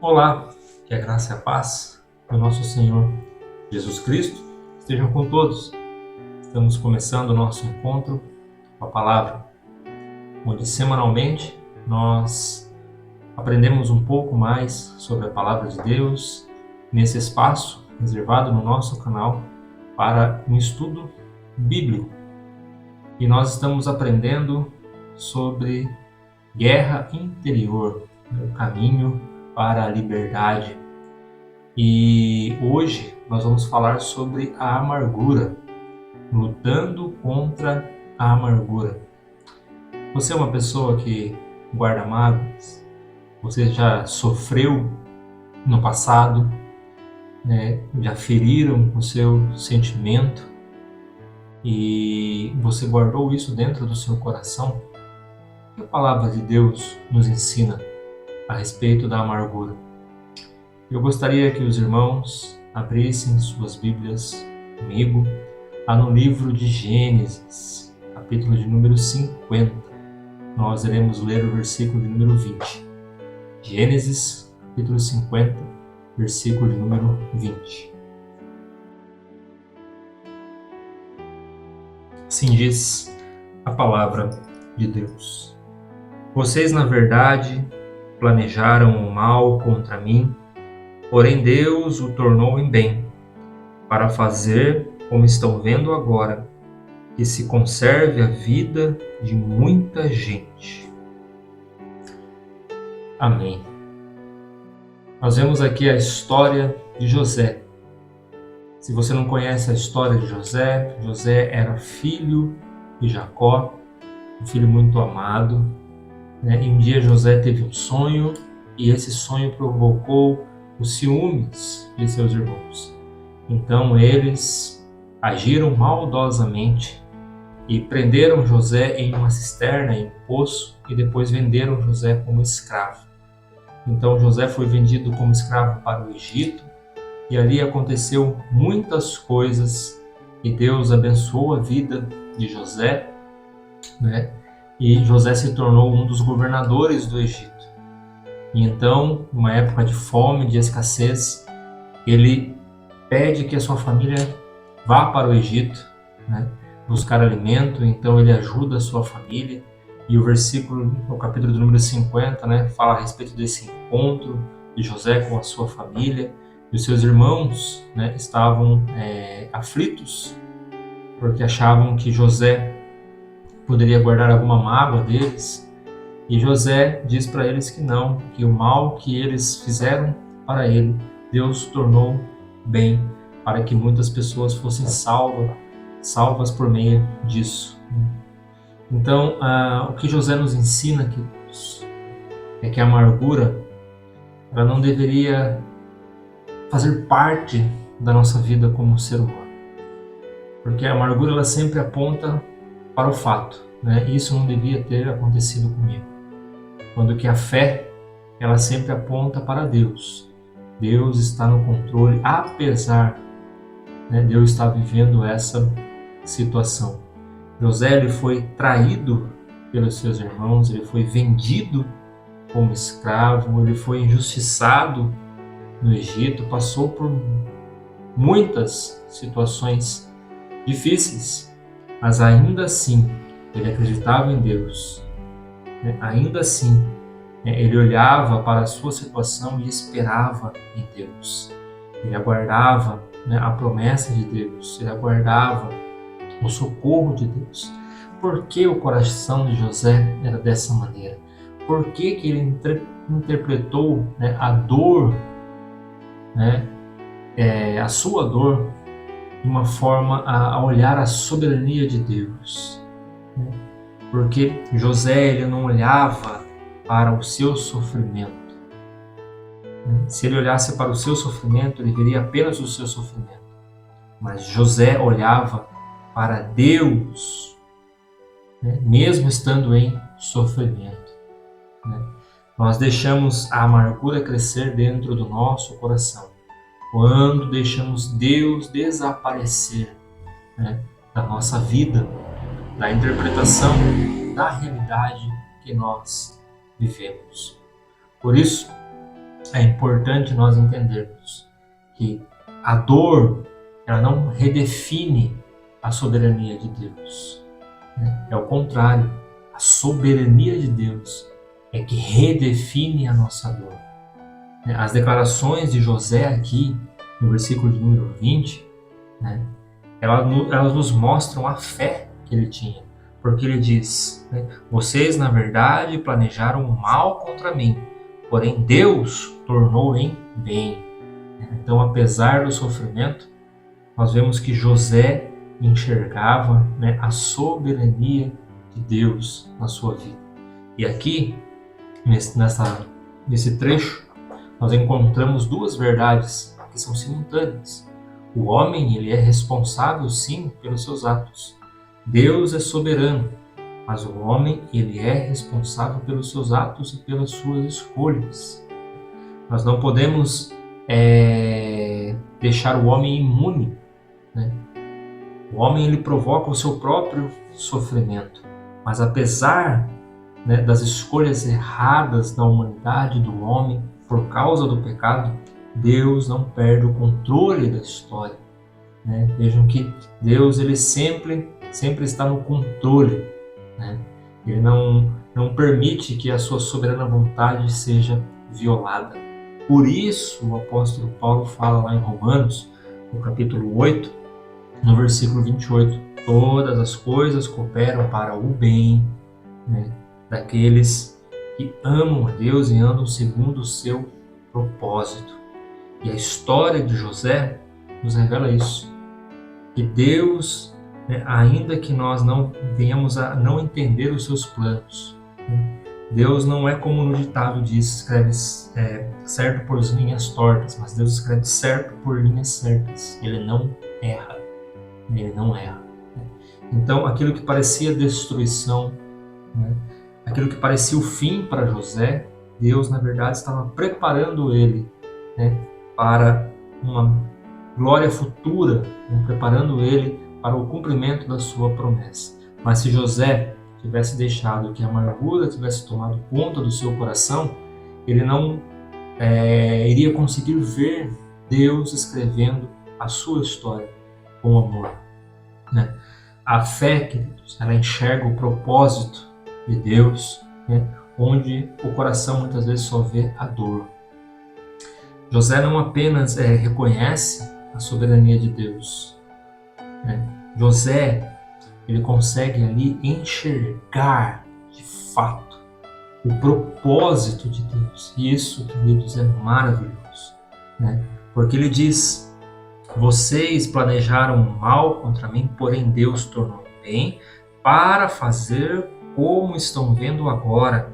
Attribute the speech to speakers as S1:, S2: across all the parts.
S1: Olá, que a graça e a paz do nosso Senhor Jesus Cristo estejam com todos. Estamos começando o nosso encontro com a palavra, onde semanalmente nós aprendemos um pouco mais sobre a palavra de Deus nesse espaço reservado no nosso canal para um estudo bíblico. E nós estamos aprendendo sobre guerra interior, o caminho para a liberdade. E hoje nós vamos falar sobre a amargura, lutando contra a amargura. Você é uma pessoa que guarda mágoas? Você já sofreu no passado? Já feriram o seu sentimento e você guardou isso dentro do seu coração? O que a palavra de Deus nos ensina a respeito da amargura? Eu gostaria que os irmãos abrissem suas Bíblias comigo no livro de Gênesis, capítulo de número 50. Nós iremos ler o versículo de número 20. Gênesis, capítulo 50, versículo de número 20. Assim diz a palavra de Deus. Vocês, na verdade, planejaram o mal contra mim, porém Deus o tornou em bem, para fazer, como estão vendo agora, que se conserve a vida de muita gente. Amém. Nós vemos aqui a história de José. Se você não conhece a história de José, José era filho de Jacó, um filho muito amado. E um dia José teve um sonho, e esse sonho provocou os ciúmes de seus irmãos. Então eles agiram maldosamente e prenderam José em uma cisterna, em um poço, e depois venderam José como escravo. Então José foi vendido como escravo para o Egito, e ali aconteceu muitas coisas, e Deus abençoou a vida de José, e José se tornou um dos governadores do Egito. E então, numa época de fome, de escassez, ele pede que a sua família vá para o Egito, buscar alimento. Então ele ajuda a sua família, e o versículo, no capítulo do número 50, fala a respeito desse encontro de José com a sua família. E os seus irmãos estavam aflitos, porque achavam que José poderia guardar alguma mágoa deles. E José diz para eles que não, que o mal que eles fizeram para ele, Deus tornou bem, para que muitas pessoas fossem salvas por meio disso. Então, o que José nos ensina, queridos, é que a amargura ela não deveria fazer parte da nossa vida como ser humano, porque a amargura ela sempre aponta para o fato, Isso não devia ter acontecido comigo. Quando que a fé ela sempre aponta para Deus. Deus está no controle, apesar de eu estar vivendo essa situação. José ele foi traído pelos seus irmãos, ele foi vendido como escravo, ele foi injustiçado no Egito, passou por muitas situações difíceis, mas ainda assim ele acreditava em Deus. Ainda assim, ele olhava para a sua situação e esperava em Deus. Ele aguardava a promessa de Deus, ele aguardava o socorro de Deus. Por que o coração de José era dessa maneira? Por que ele interpretou a dor, a sua dor, de uma forma a olhar a soberania de Deus? Porque José ele não olhava para o seu sofrimento. Se ele olhasse para o seu sofrimento, ele veria apenas o seu sofrimento. Mas José olhava para Deus, mesmo estando em sofrimento. Nós deixamos a amargura crescer dentro do nosso coração quando deixamos Deus desaparecer da nossa vida, da interpretação da realidade que nós vivemos. Por isso, é importante nós entendermos que a dor, ela não redefine a soberania de Deus, né? É o contrário, a soberania de Deus é que redefine a nossa dor. As declarações de José aqui, no versículo de número 20, né, elas nos mostram a fé que ele tinha. Porque ele diz, né, vocês na verdade planejaram o mal contra mim, porém Deus tornou em bem. Então, apesar do sofrimento, nós vemos que José enxergava, né, a soberania de Deus na sua vida. E aqui, nesse trecho, nós encontramos duas verdades que são simultâneas. O homem, ele é responsável sim pelos seus atos. Deus é soberano, mas o homem, ele é responsável pelos seus atos e pelas suas escolhas. Nós não podemos deixar o homem imune, né? O homem, ele provoca o seu próprio sofrimento, mas apesar, né, das escolhas erradas da humanidade, do homem, por causa do pecado, Deus não perde o controle da história, né? Vejam que Deus, ele sempre está no controle, né? Ele não permite que a sua soberana vontade seja violada. Por isso, o apóstolo Paulo fala lá em Romanos, no capítulo 8, no versículo 28, todas as coisas cooperam para o bem, né, daqueles que amam a Deus e andam segundo o seu propósito. E a história de José nos revela isso, que Deus, né, ainda que nós não venhamos a não entender os seus planos, né, Deus não é como no ditado diz, escreve certo por linhas tortas, mas Deus escreve certo por linhas certas. Ele não erra. Ele não erra. Então, aquilo que parecia destruição, né, aquilo que parecia o fim para José, Deus, na verdade, estava preparando ele, né, para uma glória futura, né, preparando ele para o cumprimento da sua promessa. Mas se José tivesse deixado que a amargura tivesse tomado conta do seu coração, ele não iria conseguir ver Deus escrevendo a sua história com amor, né? A fé, queridos, ela enxerga o propósito de Deus, né, onde o coração muitas vezes só vê a dor. José não apenas reconhece a soberania de Deus, né? José, ele consegue ali enxergar de fato o propósito de Deus. E isso, queridos, é maravilhoso, né? Porque ele diz: vocês planejaram o mal contra mim, porém Deus tornou bem para fazer como estão vendo agora,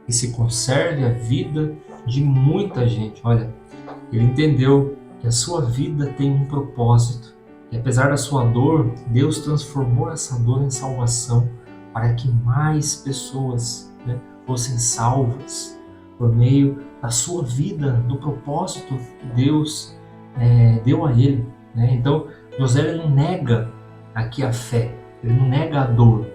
S1: e se conserve a vida de muita gente. Olha, ele entendeu que a sua vida tem um propósito, e apesar da sua dor, Deus transformou essa dor em salvação para que mais pessoas, né, fossem salvas por meio da sua vida, do propósito que Deus deu a ele, né? Então, José, ele não nega aqui a fé, ele não nega a dor,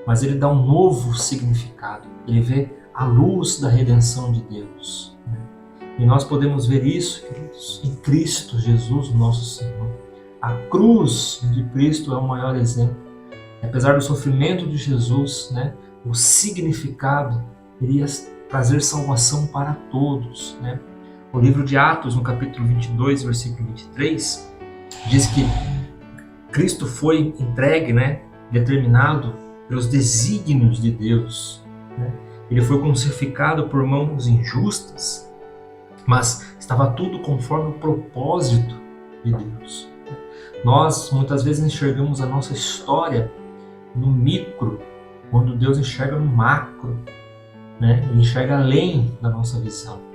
S1: mas ele dá um novo significado. Ele vê a luz da redenção de Deus, né? E nós podemos ver isso, queridos, em Cristo Jesus, o nosso Senhor. A cruz de Cristo é o maior exemplo. Apesar do sofrimento de Jesus, né, o significado iria trazer salvação para todos, né? O livro de Atos, no capítulo 22, versículo 23, diz que Cristo foi entregue, né, determinado pelos desígnios de Deus, né? Ele foi crucificado por mãos injustas, mas estava tudo conforme o propósito de Deus. Nós, muitas vezes, enxergamos a nossa história no micro, quando Deus enxerga no macro, né? Ele enxerga além da nossa visão.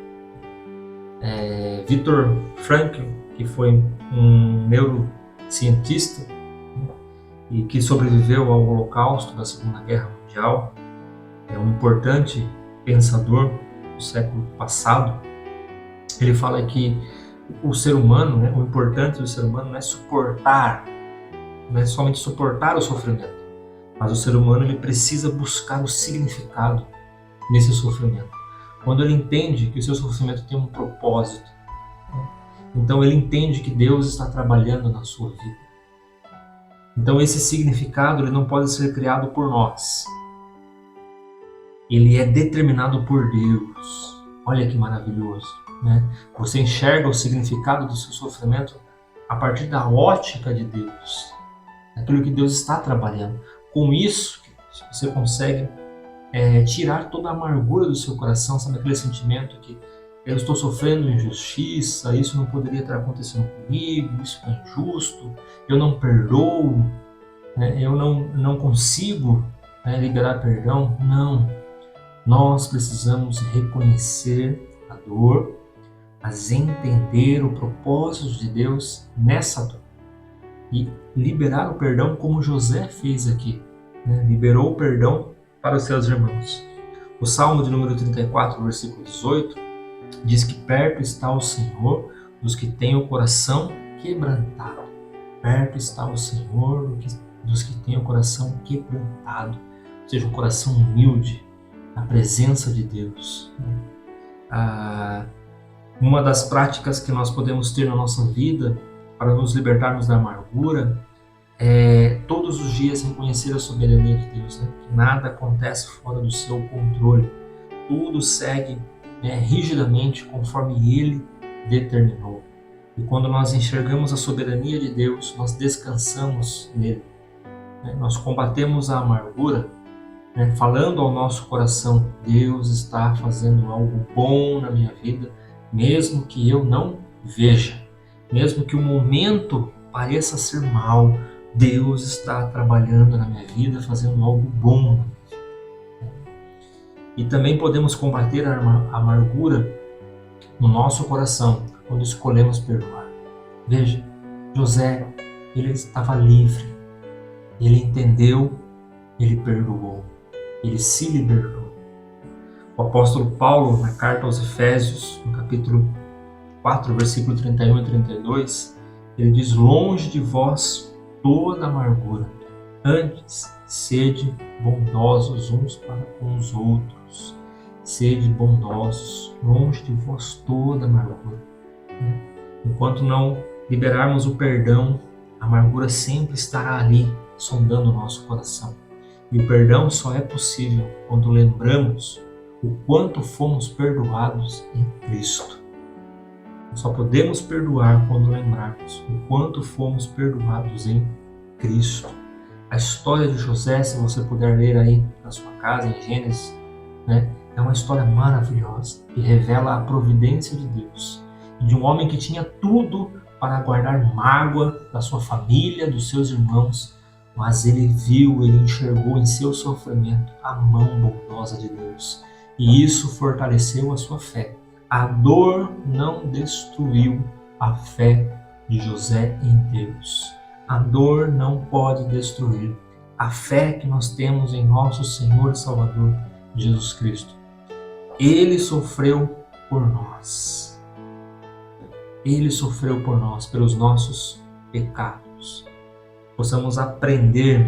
S1: Viktor Frankl, que foi um neurocientista, né, e que sobreviveu ao Holocausto da Segunda Guerra Mundial, é um importante pensador do século passado. Ele fala que o ser humano, né, o importante do ser humano não é suportar, não é somente suportar o sofrimento, mas o ser humano, ele precisa buscar o significado nesse sofrimento. quando ele entende que o seu sofrimento tem um propósito, né? Então ele entende que Deus está trabalhando na sua vida. Então esse significado ele não pode ser criado por nós. Ele é determinado por Deus. Olha que maravilhoso, né? Você enxerga o significado do seu sofrimento a partir da ótica de Deus, aquilo que Deus está trabalhando. Com isso, você consegue tirar toda a amargura do seu coração, sabe aquele sentimento que eu estou sofrendo injustiça, isso não poderia estar acontecendo comigo, isso é injusto, eu não perdoo, né? Eu não consigo, né, liberar perdão. Não, nós precisamos reconhecer a dor, mas entender o propósito de Deus nessa dor e liberar o perdão como José fez aqui, né? Liberou o perdão para os seus irmãos. O Salmo de número 34, versículo 18, diz que perto está o Senhor dos que têm o coração quebrantado. Perto está o Senhor dos que têm o coração quebrantado, ou seja, um coração humilde, na presença de Deus. Uma das práticas que nós podemos ter na nossa vida para nos libertarmos da amargura é todos os dias reconhecer a soberania de Deus, né? Que nada acontece fora do seu controle. Tudo segue, né, rigidamente conforme Ele determinou. E quando nós enxergamos a soberania de Deus, nós descansamos nele, né? Nós combatemos a amargura, né, falando ao nosso coração: Deus está fazendo algo bom na minha vida, mesmo que eu não veja, mesmo que o momento pareça ser mau, Deus está trabalhando na minha vida, fazendo algo bom. E também podemos combater a amargura no nosso coração quando escolhemos perdoar. Veja, José, ele estava livre, ele entendeu, ele perdoou, ele se libertou. O apóstolo Paulo, na carta aos Efésios, no capítulo 4, versículo 31 e 32, ele diz: longe de vós toda amargura, antes sede bondosos uns para com os outros. Sede bondosos, longe de vós toda amargura. Enquanto não liberarmos o perdão, a amargura sempre estará ali, sondando o nosso coração. E o perdão só é possível quando lembramos o quanto fomos perdoados em Cristo. Só podemos perdoar quando lembrarmos o quanto fomos perdoados em Cristo. A história de José, se você puder ler aí na sua casa, em Gênesis, né, é uma história maravilhosa que revela a providência de Deus. De um homem que tinha tudo para guardar mágoa da sua família, dos seus irmãos, mas ele viu, ele enxergou em seu sofrimento a mão bondosa de Deus. E isso fortaleceu a sua fé. A dor não destruiu a fé de José em Deus. A dor não pode destruir a fé que nós temos em nosso Senhor e Salvador Jesus Cristo. Ele sofreu por nós. Ele sofreu por nós, pelos nossos pecados. Possamos aprender,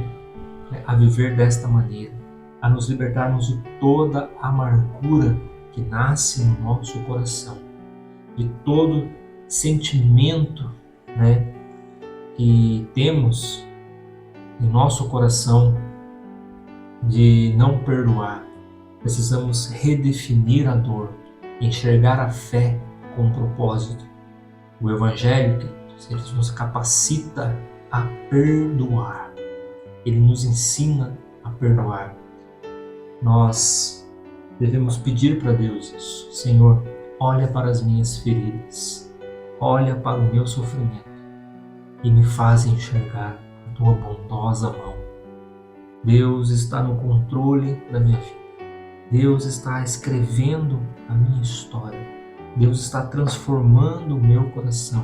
S1: né, a viver desta maneira, a nos libertarmos de toda a amargura que nasce no nosso coração, de todo sentimento, né, que temos em nosso coração de não perdoar. Precisamos redefinir a dor, enxergar a fé com propósito. O Evangelho, ele nos capacita a perdoar. Ele nos ensina a perdoar. Nós devemos pedir para Deus isso. Senhor, olha para as minhas feridas, olha para o meu sofrimento e me faz enxergar a tua bondosa mão. Deus está no controle da minha vida. Deus está escrevendo a minha história. Deus está transformando o meu coração.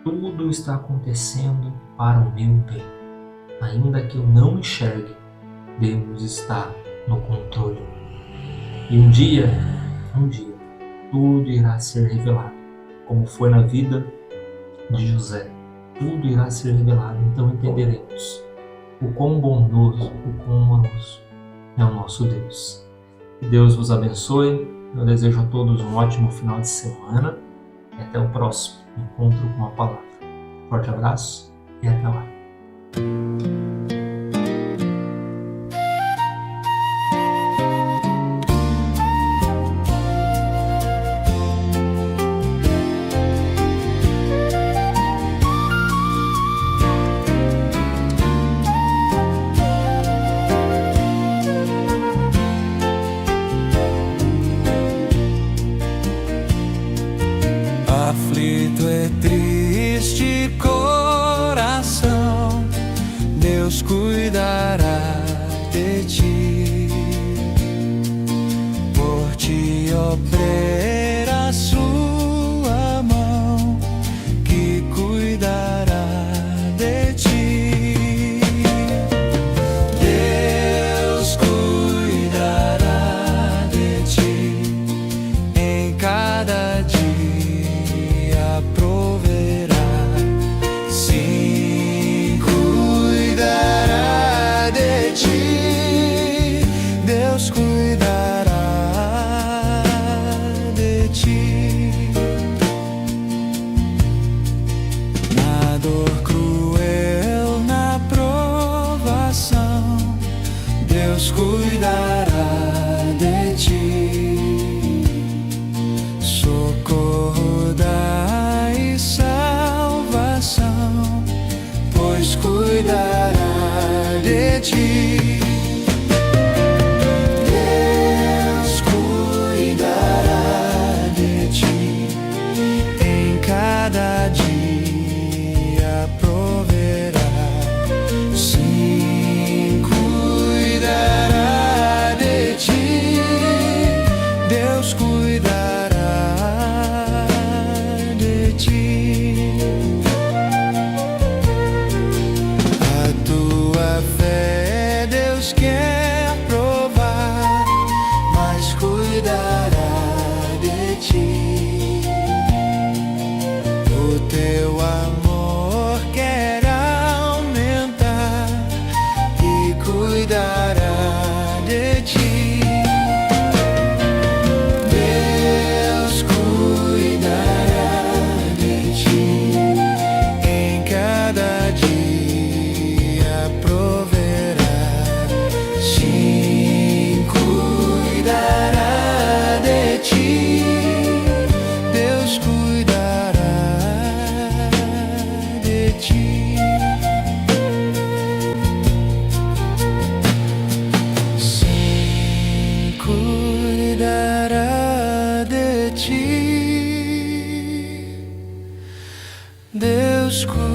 S1: Tudo está acontecendo para o meu bem. Ainda que eu não enxergue, Deus está no controle. E um dia, tudo irá ser revelado, como foi na vida de José. Tudo irá ser revelado, então entenderemos o quão bondoso, o quão amoroso é o nosso Deus. Que Deus vos abençoe, Eu desejo a todos um ótimo final de semana e até o próximo encontro com a palavra. Forte abraço e até lá.
S2: Aflito e triste coração, Deus cuidará de ti. Por ti opera a sua mão, que cuidará de ti. Deus cuidará de ti em cada dia. Deus cuidará de ti. Na dor cruel, na provação, Deus cuidará de ti. Socorro dá e salvação, pois cuidará de ti. Cada dia proverá, sim, cuidará de ti. Deus cuidará de ti. A tua fé Deus quer provar, mas cuidará de ti. O teu amor quer aumentar e cuidará de ti. Deus cuidará de ti. Em cada dia proverá, sim, cuidará de ti. Deus cuidará de ti. Sim, cuidará de ti. Deus cuidará.